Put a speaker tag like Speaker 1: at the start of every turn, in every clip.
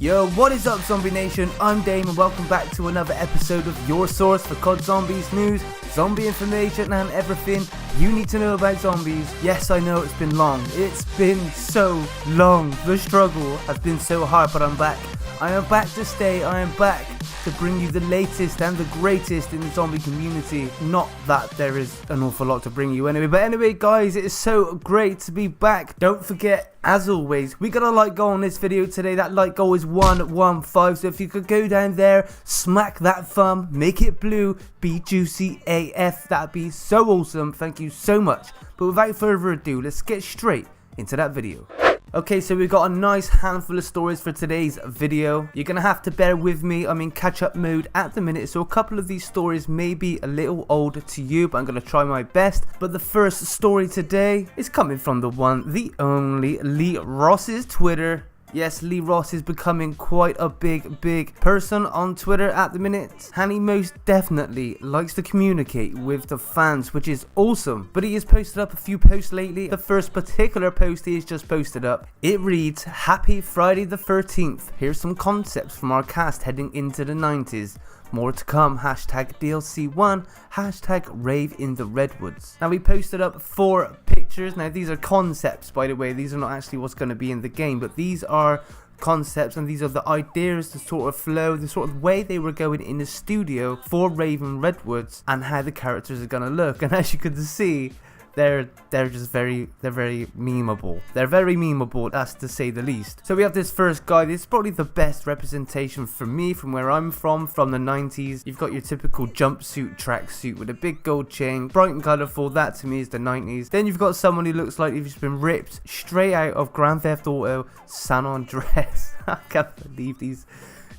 Speaker 1: Yo, what is up Zombie Nation? I'm Dame and welcome back to another episode of your source for COD Zombies news, zombie information and everything you need to know about zombies. Yes, I know it's been long. It's been so long. The struggle has been so hard, but I'm back. I am back to stay. I am back to bring you the latest and the greatest in the zombie community. Not that there is an awful lot to bring you anyway, but anyway guys, it is so great to be back. Don't forget, as always, we got a like goal on this video today. That like goal is 115, so if you could go down there, smack that thumb, make it blue, be juicy AF, that'd be so awesome. Thank you so much. But without further ado, let's get straight into that video. Okay, so we've got a nice handful of stories for today's video. You're gonna have to bear with me. I'm in catch-up mode at the minute, so a couple of these stories may be a little old to you, but I'm gonna try my best. But the first story today is coming from the one, the only Lee Ross's Twitter. Yes, Lee Ross is becoming quite a big person on Twitter at the minute, and he most definitely likes to communicate with the fans, which is awesome. But he has posted up a few posts lately. The first particular post he has just posted up, it reads, "Happy Friday the 13th. Here's some concepts from our cast heading into the 90s. More to come, hashtag DLC1, hashtag Rave in the Redwoods." Now, we posted up 4 pictures. Now, these are concepts, by the way. These are not actually what's going to be in the game, but these are concepts and these are the ideas, the sort of flow, the sort of way they were going in the studio for Rave in Redwoods and how the characters are going to look. And as you can see, they're very memeable. They're very memeable, that's to say the least. So we have this first guy. This is probably the best representation for me from where I'm from the 90s. You've got your typical jumpsuit tracksuit with a big gold chain, bright and colourful. That to me is the 90s. Then you've got someone who looks like he's been ripped straight out of Grand Theft Auto San Andreas. I can't believe these.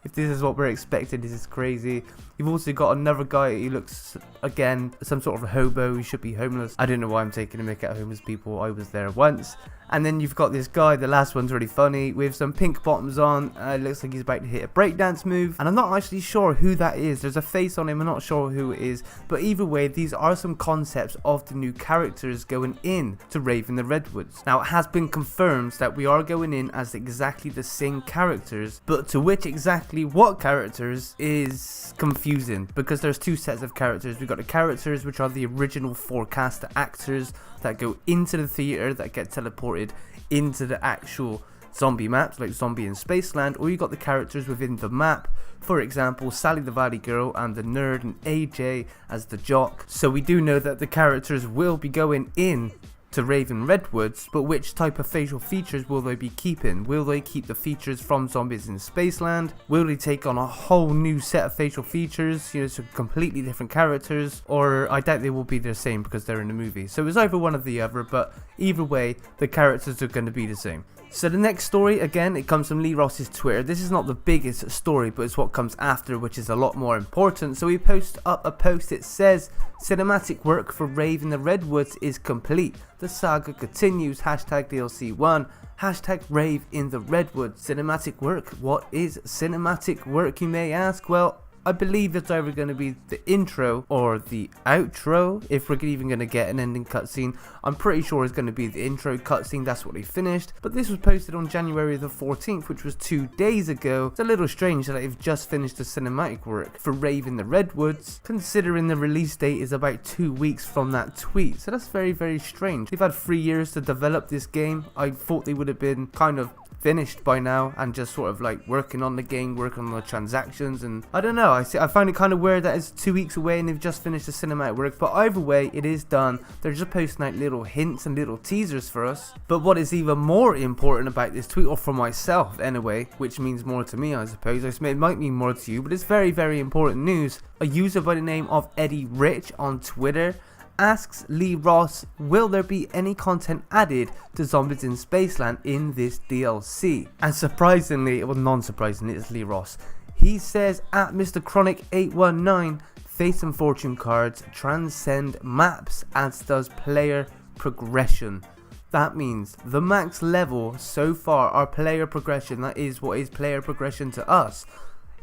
Speaker 1: If this is what we're expecting, this is crazy. You've also got another guy who looks, again, some sort of hobo. He should be homeless. I don't know why I'm taking a mick at homeless people. I was there once. And then you've got this guy, the last one's really funny, with some pink bottoms on. It looks like he's about to hit a breakdance move. And I'm not actually sure who that is. There's a face on him, I'm not sure who it is. But either way, these are some concepts of the new characters going in to Rave in the Redwoods. Now, it has been confirmed that we are going in as exactly the same characters. But to which exactly what characters is confusing. Because there's 2 sets of characters. We've got the characters which are the original 4 cast actors that go into the theater, that get teleported into the actual zombie maps like Zombie in Spaceland, or you got the characters within the map, for example Sally the Valley Girl and the nerd and AJ as the jock. So we do know that the characters will be going in to Rave in Redwoods, but which type of facial features will they be keeping? Will they keep the features from Zombies in Spaceland? Will they take on a whole new set of facial features, you know, so completely different characters? Or I doubt they will be the same because they're in the movie. So it's either one or the other, but either way, the characters are going to be the same. So the next story, again, it comes from Lee Ross's Twitter. This is not the biggest story, but it's what comes after, which is a lot more important. So he posts up a post. It says, "Cinematic work for Rave in the Redwoods is complete. The saga continues. Hashtag DLC1. Hashtag Rave in the Redwoods." Cinematic work? What is cinematic work, you may ask? Well, I believe it's either going to be the intro or the outro, if we're even going to get an ending cutscene. I'm pretty sure it's going to be the intro cutscene, that's what they finished. But this was posted on January the 14th, which was 2 days ago. It's a little strange that they've just finished the cinematic work for Rave in the Redwoods, considering the release date is about 2 weeks from that tweet. So that's very strange. They've had 3 years to develop this game. I thought they would have been kind of finished by now and just sort of like working on the game, working on the transactions, and I don't know, I find it kind of weird that it's 2 weeks away and they've just finished the cinematic work. But either way, it is done. They're just posting out little hints and little teasers for us. But what is even more important about this tweet, or for myself anyway, which means more to me I suppose, it might mean more to you, but it's very important news. A user by the name of Eddie Rich on Twitter asks Lee Ross, will there be any content added to Zombies in Spaceland in this DLC? And surprisingly, well, non-surprisingly, it's Lee Ross. He says, at Mr. Chronic 819, Face and Fortune cards transcend maps, as does player progression. That means the max level so far, our player progression, that is what is player progression to us,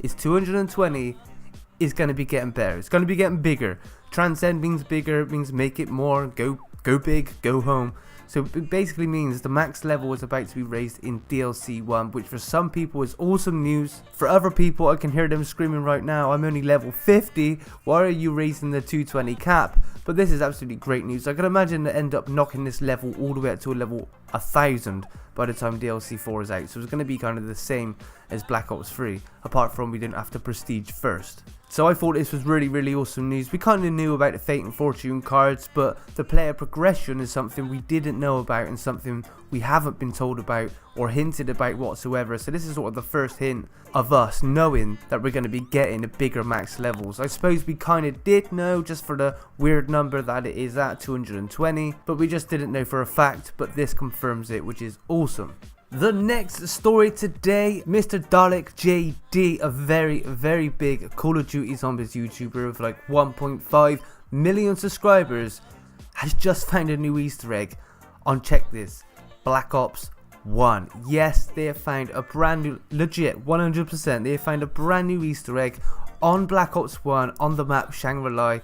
Speaker 1: is 220, is going to be getting better. It's going to be getting bigger. Transcend means bigger, means make it more, go big, go home. So it basically means the max level is about to be raised in DLC 1, which for some people is awesome news. For other people, I can hear them screaming right now, I'm only level 50, why are you raising the 220 cap? But this is absolutely great news. I can imagine they end up knocking this level all the way up to a level 1000 by the time DLC 4 is out. So it's going to be kind of the same as Black Ops 3, apart from we didn't have to prestige first. So I thought this was really awesome news. We kind of knew about the Fate and Fortune cards, but the player progression is something we didn't know about and something we haven't been told about or hinted about whatsoever. So this is sort of the first hint of us knowing that we're going to be getting the bigger max levels. I suppose we kind of did know just for the weird number that it is at 220, but we just didn't know for a fact, but this confirms it, which is awesome. The next story today, MrDalekJD, a very big Call of Duty Zombies YouTuber with like 1.5 million subscribers, has just found a new Easter egg on, check this, Black Ops 1. Yes, they have found a brand new, legit 100%, they have found a brand new Easter egg on Black Ops 1 on the map Shangri-La.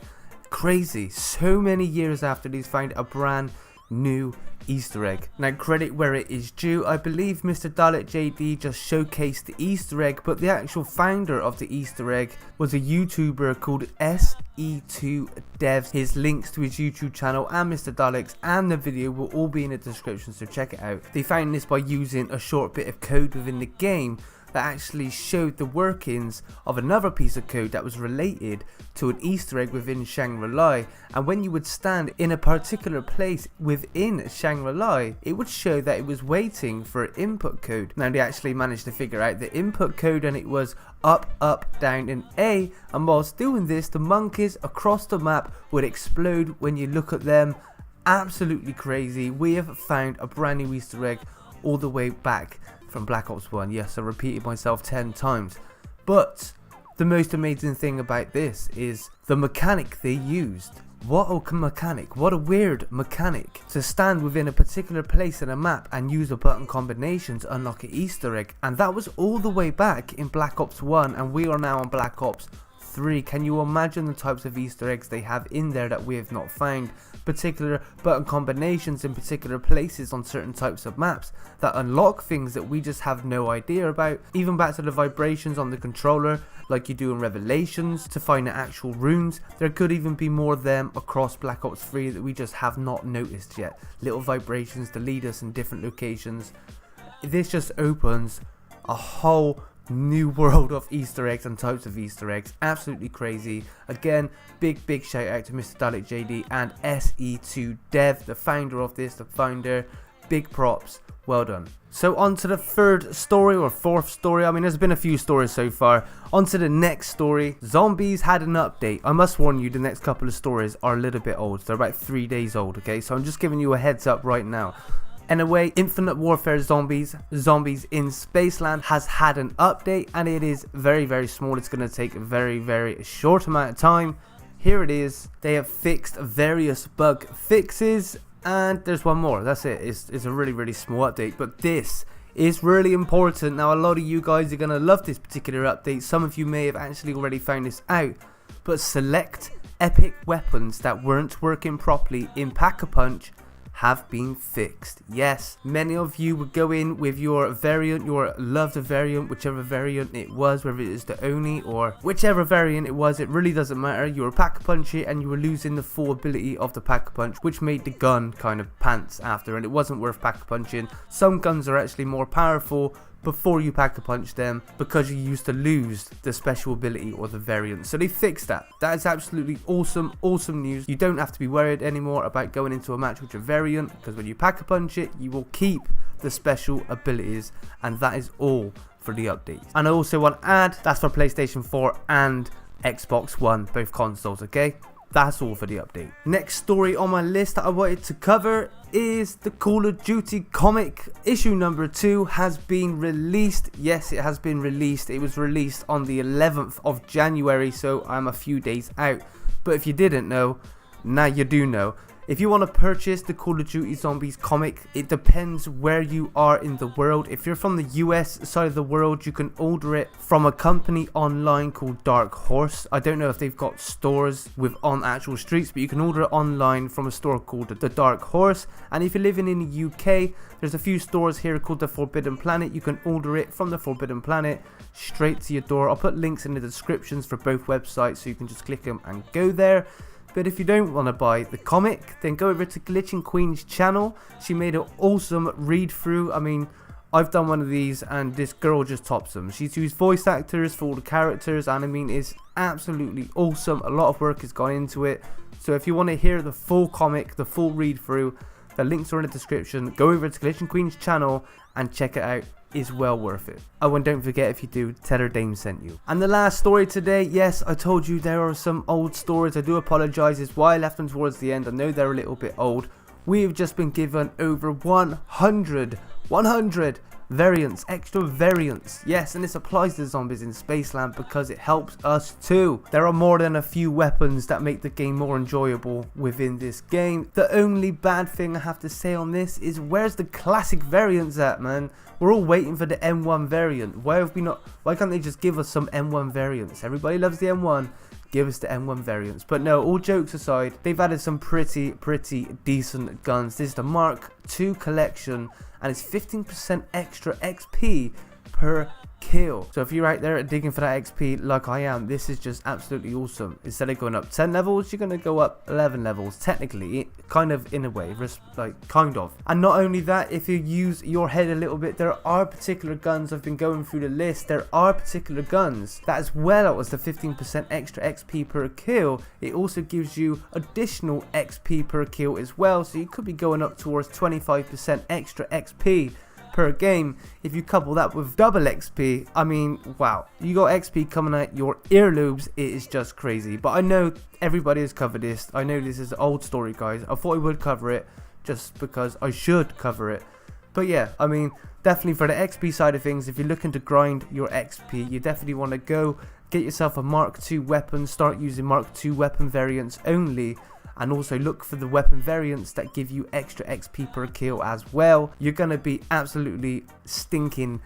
Speaker 1: Crazy, so many years after they've found a brand new Easter egg. Now credit where it is due, I believe MrDalekJD just showcased the Easter egg, but the actual founder of the Easter egg was a YouTuber called SE2Devs. His links to his YouTube channel and Mr. Dalek's and the video will all be in the description, so check it out. They found this by using a short bit of code within the game that actually showed the workings of another piece of code that was related to an Easter egg within Shangri-La, and when you would stand in a particular place within Shangri-La, it would show that it was waiting for an input code. Now they actually managed to figure out the input code, and it was up, down and A, and whilst doing this the monkeys across the map would explode when you look at them. Absolutely crazy. We have found a brand new Easter egg all the way back from Black Ops 1. Yes, I repeated myself 10 times. But the most amazing thing about this is the mechanic they used. What a mechanic, what a weird mechanic, to stand within a particular place in a map and use a button combination to unlock an Easter egg. And that was all the way back in Black Ops 1, and we are now on Black Ops 3. Can you imagine the types of Easter eggs they have in there that we have not found? Particular button combinations in particular places on certain types of maps that unlock things that we just have no idea about. Even back to the vibrations on the controller like you do in Revelations to find the actual runes. There could even be more of them across Black Ops 3 that we just have not noticed yet. Little vibrations to lead us in different locations. This just opens a whole new world of Easter eggs and types of Easter eggs. Absolutely crazy. Again, big shout out to MrDalekJD and SE2Dev, the founder of this, the founder. Big props, well done. So on to the third story or fourth story. I mean, there's been a few stories so far. On to the next story. Zombies had an update. I must warn you, the next couple of stories are a little bit old. They're about 3 days old, okay? So I'm just giving you a heads up right now. Anyway, Infinite Warfare Zombies in Spaceland has had an update, and it is very small. It's going to take a very short amount of time. Here it is. They have fixed various bug fixes, and there's one more. That's it. It's a really small update, but this is really important. Now, a lot of you guys are going to love this particular update. Some of you may have actually already found this out, but select epic weapons that weren't working properly in Pack-a-Punch have been fixed. Yes, many of you would go in with your variant, your loved variant, whichever variant it was, whether it is the Oni or whichever variant it was, it really doesn't matter. You were Pack-a-Punch it and you were losing the full ability of the Pack-a-Punch, which made the gun kind of pants after, and it wasn't worth Pack-a-Punching. Some guns are actually more powerful before you Pack-a-Punch them because you used to lose the special ability or the variant. So they fixed that. That is absolutely awesome news. You don't have to be worried anymore about going into a match with your variant, because when you Pack-a-Punch it, you will keep the special abilities, and that is all for the update. And I also want to add, that's for PlayStation 4 and Xbox One, both consoles, okay? That's all for the update. Next story on my list that I wanted to cover is the Call of Duty comic. Issue number 2 has been released. Yes, it has been released. It was released on the 11th of January, so I'm a few days out. But if you didn't know, now you do know. If you want to purchase the Call of Duty Zombies comic, it depends where you are in the world. If you're from the US side of the world, you can order it from a company online called Dark Horse. I don't know if they've got stores on actual streets, but you can order it online from a store called the Dark Horse. And if you're living in the UK, there's a few stores here called the Forbidden Planet. You can order it from the Forbidden Planet straight to your door. I'll put links in the descriptions for both websites, so you can just click them and go there. But if you don't want to buy the comic, then go over to Glitching Queen's channel. She made an awesome read through. I mean, I've done one of these and this girl just tops them. She's used voice actors for all the characters, and I mean, it's absolutely awesome. A lot of work has gone into it. So if you want to hear the full comic, the full read through, the links are in the description. Go over to Glitching Queen's channel and check it out. Is well worth it. Oh, and don't forget, if you do, tell her Dame sent you. And the last story today, yes, I told you there are some old stories. I do apologize, it's why I left them towards the end. I know they're a little bit old. We've just been given over 100 variants, extra variants. Yes, and this applies to zombies in Spaceland because it helps us too. There are more than a few weapons that make the game more enjoyable within this game. The only bad thing I have to say on this is, where's the classic variants at, man? We're all waiting for the M1 variant. Why can't they just give us some M1 variants? Everybody loves the M1. Give us the M1 variants. But no, all jokes aside, they've added some pretty decent guns. This is the Mark II collection, and it's 15% extra XP per kill. So if you're out there digging for that XP like I am, this is just absolutely awesome. Instead of going up 10 levels, you're going to go up 11 levels, technically, kind of, in a way, kind of. And not only that, if you use your head a little bit, there are particular guns, I've been going through the list, there are particular guns that, as well as the 15% extra XP per kill, it also gives you additional XP per kill as well. So you could be going up towards 25% extra XP per game. If you couple that with double XP, I mean, wow, you got XP coming out your earlobes. It is just crazy. But I know everybody has covered this. I know this is an old story, guys. I thought I would cover it just because I should cover it. But yeah, I mean, definitely for the XP side of things, if you're looking to grind your XP, you definitely want to go get yourself a Mark II weapon. Start using Mark II weapon variants only. And also look for the weapon variants that give you extra XP per kill as well. You're going to be absolutely stinking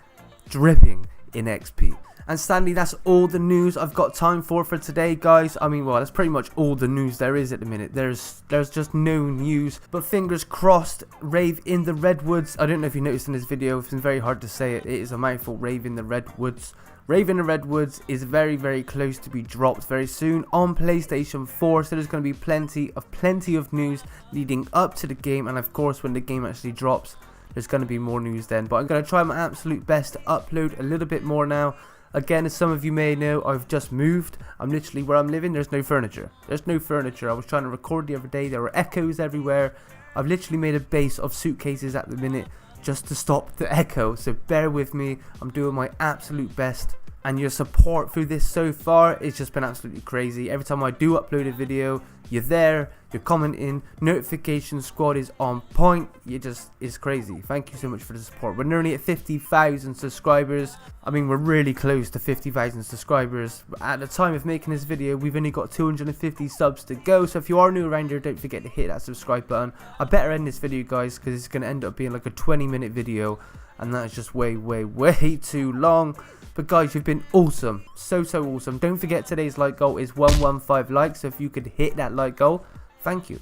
Speaker 1: dripping in XP. And sadly, that's all the news I've got time for today, guys. I mean, well, that's pretty much all the news there is at the minute. There's just no news. But fingers crossed, Rave in the Redwoods. I don't know if you noticed in this video, it's been very hard to say it. It is a mouthful, Rave in the Redwoods. Rave in the Redwoods is very close to be dropped very soon on PlayStation 4, so there's going to be plenty of news leading up to the game, and of course when the game actually drops, there's going to be more news then. But I'm going to try my absolute best to upload a little bit more now. Again, as some of you may know, I've just moved. I'm literally where I'm living, there's no furniture. There's no furniture. I was trying to record the other day, there were echoes everywhere. I've literally made a base of suitcases at the minute just to stop the echo, so bear with me. I'm doing my absolute best, and your support through this so far it's just been absolutely crazy. Every time I do upload a video, you're there, you're commenting, notification squad is on point. It's crazy. Thank you so much for the support. We're nearly at 50,000 subscribers. I mean, we're really close to 50,000 subscribers. At the time of making this video, we've only got 250 subs to go. So if you are new around here, don't forget to hit that subscribe button. I better end this video, guys, because it's going to end up being like a 20-minute video, and that is just way too long. But guys, you've been awesome, so awesome. Don't forget, today's like goal is 115 likes, so if you could hit that like goal, thank you.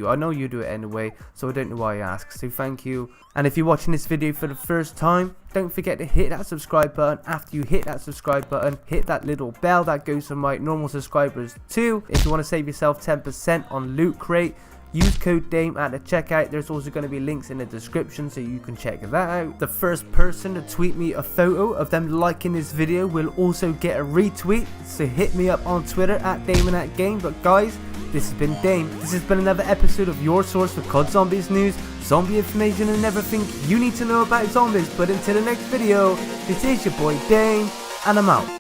Speaker 1: I know you do it anyway, so I don't know why I ask, so thank you. And if you're watching this video for the first time, don't forget to hit that subscribe button. After you hit that subscribe button, hit that little bell that goes to my normal subscribers too. If you want to save yourself 10% on Loot Crate, use code DAME at the checkout. There's also going to be links in the description, so you can check that out. The first person to tweet me a photo of them liking this video will also get a retweet, so hit me up on Twitter at DameAndThatGame. But guys, this has been Dame. This has been another episode of your source for COD Zombies news, zombie information, and everything you need to know about zombies. But until the next video, this is your boy Dame, and I'm out.